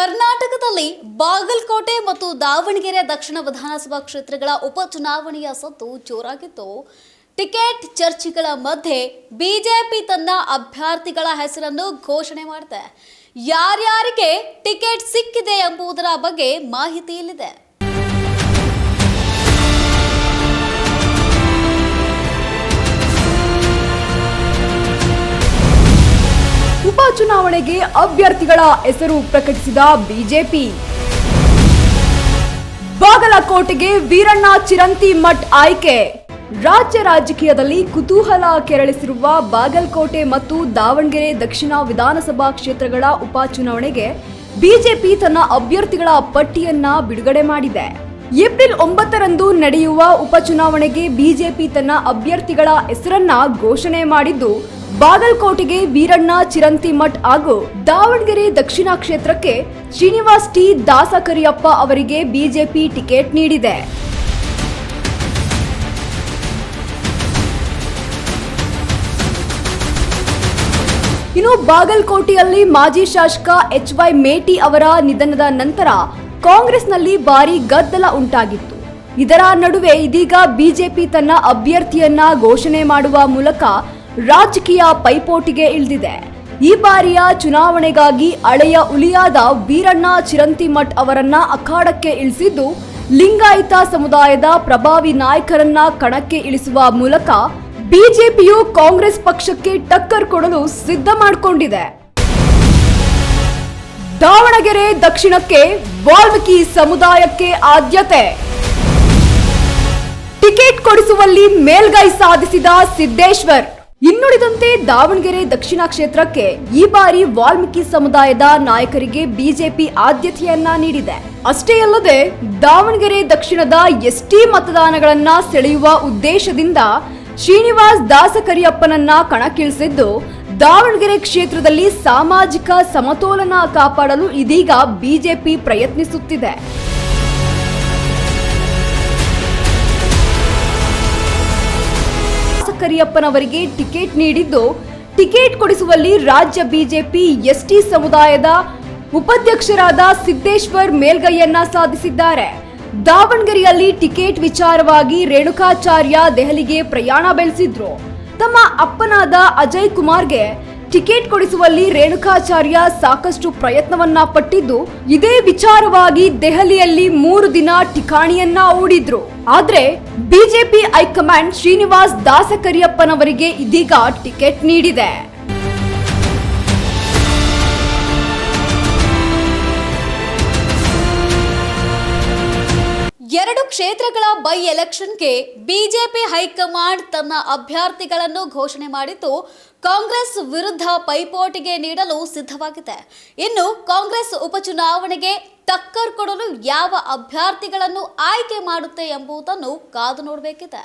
ಕರ್ನಾಟಕದಲ್ಲಿ ಬಾಗಲಕೋಟೆ ಮತ್ತು ದಾವಣಗೆರೆ ದಕ್ಷಿಣ ವಿಧಾನಸಭಾ ಕ್ಷೇತ್ರಗಳ ಉಪಚುನಾವಣೆಯ ಸದ್ದು ಜೋರಾಗಿತ್ತು. ಟಿಕೆಟ್ ಚರ್ಚೆಗಳ ಮಧ್ಯೆ ಬಿಜೆಪಿ ತನ್ನ ಅಭ್ಯರ್ಥಿಗಳ ಹೆಸರನ್ನು ಘೋಷಣೆ ಮಾಡಿದೆ. ಯಾರ್ಯಾರಿಗೆ ಟಿಕೆಟ್ ಸಿಕ್ಕಿದೆ ಎಂಬುದರ ಬಗ್ಗೆ ಮಾಹಿತಿ ಇಲ್ಲಿದೆ. ಉಪಚುನಾವಣೆಗೆ ಅಭ್ಯರ್ಥಿಗಳ ಹೆಸರು ಪ್ರಕಟಿಸಿದ ಬಿಜೆಪಿ. ಬಾಗಲಕೋಟೆಗೆ ವೀರಣ್ಣ ಚಿರಂತಿಮಠ್ ಆಯ್ಕೆ. ರಾಜ್ಯ ರಾಜಕೀಯದಲ್ಲಿ ಕುತೂಹಲ ಕೆರಳಿಸಿರುವ ಬಾಗಲಕೋಟೆ ಮತ್ತು ದಾವಣಗೆರೆ ದಕ್ಷಿಣ ವಿಧಾನಸಭಾ ಕ್ಷೇತ್ರಗಳ ಉಪಚುನಾವಣೆಗೆ ಬಿಜೆಪಿ ತನ್ನ ಅಭ್ಯರ್ಥಿಗಳ ಪಟ್ಟಿಯನ್ನ ಬಿಡುಗಡೆ ಮಾಡಿದೆ. ಏಪ್ರಿಲ್ 9ರಂದು ನಡೆಯುವ ಉಪಚುನಾವಣೆಗೆ ಬಿಜೆಪಿ ತನ್ನ ಅಭ್ಯರ್ಥಿಗಳ ಹೆಸರನ್ನ ಘೋಷಣೆ ಮಾಡಿದ್ದು, ಬಾಗಲಕೋಟೆಗೆ ವೀರಣ್ಣ ಚಿರಂತಿಮಠ್ ಹಾಗೂ ದಾವಣಗೆರೆ ದಕ್ಷಿಣ ಕ್ಷೇತ್ರಕ್ಕೆ ಶ್ರೀನಿವಾಸ್ ಟಿ ದಾಸಕರಿಯಪ್ಪ ಅವರಿಗೆ ಬಿಜೆಪಿ ಟಿಕೆಟ್ ನೀಡಿದೆ. ಇನ್ನು ಬಾಗಲಕೋಟೆಯಲ್ಲಿ ಮಾಜಿ ಶಾಸಕ HY ಮೇಟಿ ಅವರ ನಿಧನದ ನಂತರ ಕಾಂಗ್ರೆಸ್ನಲ್ಲಿ ಭಾರಿ ಗದ್ದಲ ಉಂಟಾಗಿತ್ತು. ಇದರ ನಡುವೆ ಇದೀಗ ಬಿಜೆಪಿ ತನ್ನ ಅಭ್ಯರ್ಥಿಯನ್ನ ಘೋಷಣೆ ಮಾಡುವ ಮೂಲಕ ರಾಜಕೀಯ ಪೈಪೋಟಿಗೆ ಇಳಿದಿದೆ. ಈ ಬಾರಿಯ ಚುನಾವಣೆಗಾಗಿ ಹಳೆಯ ಹುಲಿಯಾದ ವೀರಣ್ಣ ಚಿರಂತಿಮಠ್ ಅವರನ್ನ ಅಖಾಡಕ್ಕೆ ಇಳಿಸಿದ್ದು, ಲಿಂಗಾಯತ ಸಮುದಾಯದ ಪ್ರಭಾವಿ ನಾಯಕರನ್ನ ಕಣಕ್ಕೆ ಇಳಿಸುವ ಮೂಲಕ ಬಿಜೆಪಿಯು ಕಾಂಗ್ರೆಸ್ ಪಕ್ಷಕ್ಕೆ ಟಕ್ಕರ್ ಕೊಡಲು ಸಿದ್ಧ ಮಾಡಿಕೊಂಡಿದೆ. ದಾವಣಗೆರೆ ದಕ್ಷಿಣಕ್ಕೆ ವಾಲ್ಮೀಕಿ ಸಮುದಾಯಕ್ಕೆ ಆದ್ಯತೆ. ಟಿಕೆಟ್ ಕೊಡಿಸುವಲ್ಲಿ ಮೇಲ್ಗೈ ಸಾಧಿಸಿದ ಸಿದ್ದೇಶ್ವರ್. ಇನ್ನುಳಿದಂತೆ ದಾವಣಗೆರೆ ದಕ್ಷಿಣ ಕ್ಷೇತ್ರಕ್ಕೆ ಈ ಬಾರಿ ವಾಲ್ಮೀಕಿ ಸಮುದಾಯದ ನಾಯಕರಿಗೆ ಬಿಜೆಪಿ ಆದ್ಯತೆಯನ್ನ ನೀಡಿದೆ. ಅಷ್ಟೇ ಅಲ್ಲದೆ ದಾವಣಗೆರೆ ದಕ್ಷಿಣದ ಎಸ್ಟಿ ಮತದಾನಗಳನ್ನ ಸೆಳೆಯುವ ಉದ್ದೇಶದಿಂದ ಶ್ರೀನಿವಾಸ್ ದಾಸಕರಿಯಪ್ಪನನ್ನ ಕಣಕ್ಕಿಳಿಸಿದ್ದು, ದಾವಣಗೆರೆ ಕ್ಷೇತ್ರದಲ್ಲಿ ಸಾಮಾಜಿಕ ಸಮತೋಲನ ಕಾಪಾಡಲು ಇದೀಗ ಬಿಜೆಪಿ ಪ್ರಯತ್ನಿಸುತ್ತಿದೆ. ಕರಿಯಪ್ಪನವರಿಗೆ ಟಿಕೆಟ್ ನೀಡಿದ್ದು, ಟಿಕೆಟ್ ಕೊಡಿಸುವಲ್ಲಿ ರಾಜ್ಯ ಬಿಜೆಪಿ ಎಸ್ಟಿ ಸಮುದಾಯದ ಉಪಾಧ್ಯಕ್ಷರಾದ ಸಿದ್ದೇಶ್ವರ್ ಮೇಲ್ಗೈಯನ್ನ ಸಾಧಿಸಿದ್ದಾರೆ. ದಾವಣಗೆರೆಯಲ್ಲಿ ಟಿಕೆಟ್ ವಿಚಾರವಾಗಿ ರೇಣುಕಾಚಾರ್ಯ ದೆಹಲಿಗೆ ಪ್ರಯಾಣ ಬೆಳೆಸಿದ್ರು. ತಮ್ಮ ಅಪ್ಪನಾದ ಅಜಯ್ ಕುಮಾರ್ಗೆ ಟಿಕೆಟ್ ಕೊಡಿಸುವಲ್ಲಿ ರೇಣುಕಾಚಾರ್ಯ ಸಾಕಷ್ಟು ಪ್ರಯತ್ನವನ್ನ ಪಟ್ಟಿದ್ದು, ಇದೇ ವಿಚಾರವಾಗಿ ದೆಹಲಿಯಲ್ಲಿ 3 ದಿನ ಠಿಕಾಣಿಯನ್ನ ಹೂಡಿದ್ರು. ಆದ್ರೆ ಬಿಜೆಪಿ ಹೈಕಮಾಂಡ್ ಶ್ರೀನಿವಾಸ್ ದಾಸಕರಿಯಪ್ಪನವರಿಗೆ ಇದೀಗ ಟಿಕೆಟ್ ನೀಡಿದೆ. ಎರಡು ಕ್ಷೇತ್ರಗಳ ಬೈ ಎಲೆಕ್ಷನ್ಗೆ ಬಿಜೆಪಿ ಹೈಕಮಾಂಡ್ ತನ್ನ ಅಭ್ಯರ್ಥಿಗಳನ್ನು ಘೋಷಣೆ ಮಾಡಿದ್ದು, ಕಾಂಗ್ರೆಸ್ ವಿರುದ್ಧ ಪೈಪೋಟಿಗೆ ನೀಡಲು ಸಿದ್ಧವಾಗಿದೆ. ಇನ್ನು ಕಾಂಗ್ರೆಸ್ ಉಪಚುನಾವಣೆಗೆ ಟಕ್ಕರ್ ಕೊಡಲು ಯಾವ ಅಭ್ಯರ್ಥಿಗಳನ್ನು ಆಯ್ಕೆ ಮಾಡುತ್ತೆ ಎಂಬುದನ್ನು ಕಾದು ನೋಡಬೇಕಿದೆ.